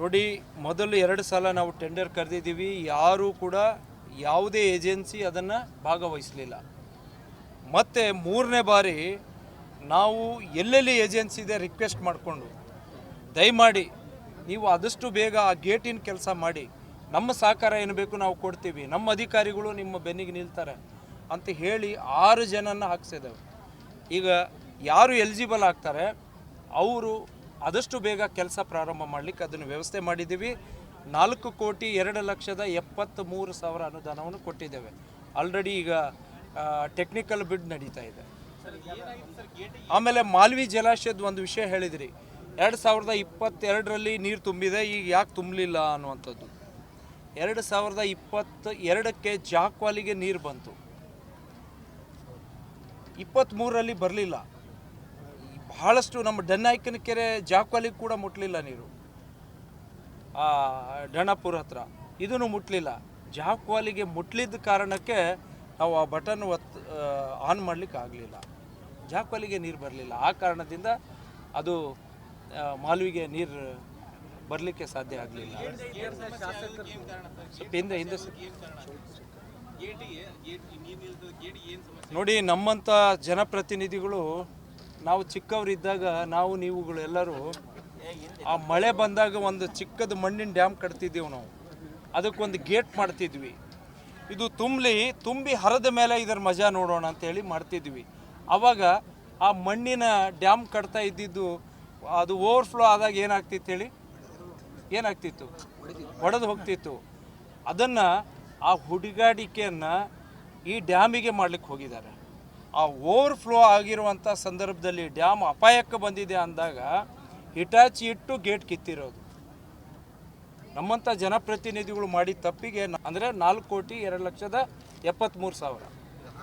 ನೋಡಿ, ಮೊದಲು 2 ಸಲ ನಾವು ಟೆಂಡರ್ ಕರೆದಿದ್ದೀವಿ. ಯಾರೂ ಕೂಡ ಯಾವುದೇ ಏಜೆನ್ಸಿ ಅದನ್ನು ಭಾಗವಹಿಸಲಿಲ್ಲ. ಮತ್ತು 3ನೇ ಬಾರಿ ನಾವು ಎಲ್ಲೆಲ್ಲಿ ಏಜೆನ್ಸಿ ಇದೆ ರಿಕ್ವೆಸ್ಟ್ ಮಾಡಿಕೊಂಡು, ದಯಮಾಡಿ ನೀವು ಆದಷ್ಟು ಬೇಗ ಆ ಗೇಟಿನ ಕೆಲಸ ಮಾಡಿ, ನಮ್ಮ ಸಹಕಾರ ಏನು ಬೇಕು ನಾವು ಕೊಡ್ತೀವಿ, ನಮ್ಮ ಅಧಿಕಾರಿಗಳು ನಿಮ್ಮ ಬೆನ್ನಿಗೆ ನಿಲ್ತಾರೆ ಅಂತ ಹೇಳಿ 6 ಜನನ ಹಾಕ್ಸಿದ್ದೇವೆ. ಈಗ ಯಾರು ಎಲಿಜಿಬಲ್ ಆಗ್ತಾರೆ ಅವರು ಆದಷ್ಟು ಬೇಗ ಕೆಲಸ ಪ್ರಾರಂಭ ಮಾಡಲಿಕ್ಕೆ ಅದನ್ನು ವ್ಯವಸ್ಥೆ ಮಾಡಿದ್ದೀವಿ. 4,02,73,000 ಅನುದಾನವನ್ನು ಕೊಟ್ಟಿದ್ದೇವೆ. ಆಲ್ರೆಡಿ ಈಗ ಟೆಕ್ನಿಕಲ್ ಬಿಡ್ ನಡೀತಾ ಇದೆ. ಆಮೇಲೆ ಮಾಲ್ವಿ ಜಲಾಶಯದ ಒಂದು ವಿಷಯ ಹೇಳಿದಿರಿ. 2022ರಲ್ಲಿ ನೀರು ತುಂಬಿದೆ, ಈಗ ಯಾಕೆ ತುಂಬಲಿಲ್ಲ ಅನ್ನುವಂಥದ್ದು. 2022ಕ್ಕೆ ಜಾಕ್ವಾಲಿಗೆ ನೀರು ಬಂತು, 23ರಲ್ಲಿ ಬರಲಿಲ್ಲ. ಬಹಳಷ್ಟು ನಮ್ಮ ಡನ್ನಾಯ್ಕನ ಕೆರೆ ಜಾಕ್ವಾಲಿಗೆ ಕೂಡ ಮುಟ್ಟಲಿಲ್ಲ ನೀರು, ಡಣಪುರ ಹತ್ರ ಇದನ್ನು ಮುಟ್ಟಲಿಲ್ಲ. ಜಾಕ್ವಾಲಿಗೆ ಮುಟ್ಲಿದ್ದ ಕಾರಣಕ್ಕೆ ನಾವು ಆ ಬಟನ್ ಆನ್ ಮಾಡಲಿಕ್ಕೆ ಆಗಲಿಲ್ಲ, ಜಾಕ್ವಾಲಿಗೆ ನೀರು ಬರಲಿಲ್ಲ. ಆ ಕಾರಣದಿಂದ ಅದು ಮಾಲ್ವಿಗೆ ನೀರು ಬರಲಿಕ್ಕೆ ಸಾಧ್ಯ ಆಗಲಿಲ್ಲ. ಹಿಂದೆ ನೋಡಿ, ನಮ್ಮಂಥ ಜನಪ್ರತಿನಿಧಿಗಳು ನಾವು ಚಿಕ್ಕವರಿದ್ದಾಗ ನೀವುಗಳು ಎಲ್ಲರೂ ಆ ಮಳೆ ಬಂದಾಗ ಒಂದು ಚಿಕ್ಕದ ಮಣ್ಣಿನ ಡ್ಯಾಮ್ ಕಟ್ತಿದ್ದೀವಿ ನಾವು, ಅದಕ್ಕೊಂದು ಗೇಟ್ ಮಾಡ್ತಿದ್ವಿ. ಇದು ತುಂಬಿ ಹರಿದ ಮೇಲೆ ಇದರ ಮಜಾ ನೋಡೋಣ ಅಂತೇಳಿ ಮಾಡ್ತಿದ್ವಿ. ಆವಾಗ ಆ ಮಣ್ಣಿನ ಡ್ಯಾಮ್ ಕಟ್ತಾ ಇದ್ದಿದ್ದು ಅದು ಓವರ್ಫ್ಲೋ ಆದಾಗ ಏನಾಗ್ತಿತ್ತು, ಒಡೆದು ಹೋಗ್ತಿತ್ತು. ಅದನ್ನು ಆ ಹುಡುಗಾಟಿಕೆಯನ್ನು ಈ ಡ್ಯಾಮಿಗೆ ಮಾಡಲಿಕ್ಕೆ ಹೋಗಿದ್ದಾರೆ. ಆ ಓವರ್ಫ್ಲೋ ಆಗಿರುವಂಥ ಸಂದರ್ಭದಲ್ಲಿ ಡ್ಯಾಮ್ ಅಪಾಯಕ್ಕೆ ಬಂದಿದೆ ಅಂದಾಗ ಹಿಟಾಚಿ ಇಟ್ಟು ಗೇಟ್ ಕಿತ್ತಿರೋದು ನಮ್ಮಂಥ ಜನಪ್ರತಿನಿಧಿಗಳು ಮಾಡಿದ ತಪ್ಪಿಗೆ. ಅಂದರೆ 4,02,73,000